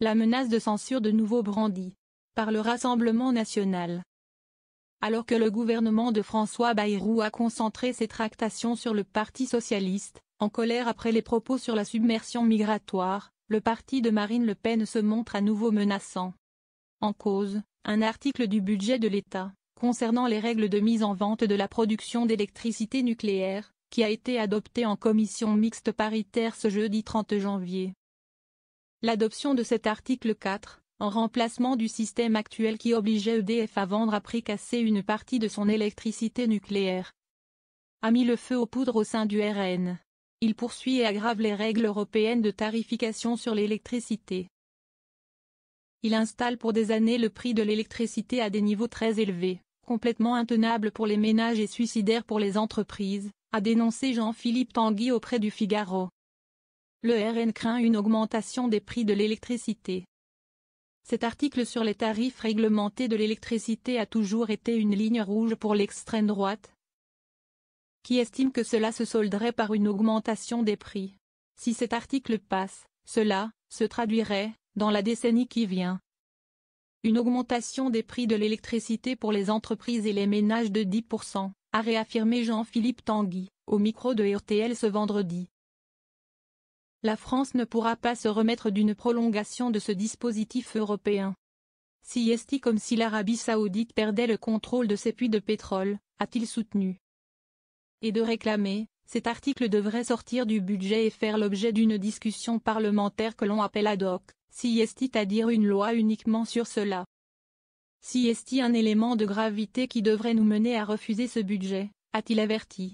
la menace de censure de nouveau brandie par le Rassemblement national. Alors que le gouvernement de François Bayrou a concentré ses tractations sur le Parti socialiste, en colère après les propos sur la submersion migratoire, le parti de Marine Le Pen se montre à nouveau menaçant. En cause, un article du budget de l'État, concernant les règles de mise en vente de la production d'électricité nucléaire, qui a été adopté en commission mixte paritaire ce jeudi 30 janvier. L'adoption de cet article 4, en remplacement du système actuel qui obligeait EDF à vendre à prix cassé une partie de son électricité nucléaire, a mis le feu aux poudres au sein du RN. Il poursuit et aggrave les règles européennes de tarification sur l'électricité. Il installe pour des années le prix de l'électricité à des niveaux très élevés, complètement intenables pour les ménages et suicidaires pour les entreprises, a dénoncé Jean-Philippe Tanguy auprès du Figaro. Le RN craint une augmentation des prix de l'électricité. Cet article sur les tarifs réglementés de l'électricité a toujours été une ligne rouge pour l'extrême droite, qui estime que cela se solderait par une augmentation des prix. Si cet article passe, cela se traduirait, dans la décennie qui vient, une augmentation des prix de l'électricité pour les entreprises et les ménages de 10%, a réaffirmé Jean-Philippe Tanguy, au micro de RTL ce vendredi. La France ne pourra pas se remettre d'une prolongation de ce dispositif européen. Si est comme si l'Arabie saoudite perdait le contrôle de ses puits de pétrole, a-t-il soutenu. Et de réclamer, cet article devrait sortir du budget et faire l'objet d'une discussion parlementaire que l'on appelle ad hoc, si est à dire une loi uniquement sur cela. Si est un élément de gravité qui devrait nous mener à refuser ce budget, a-t-il averti.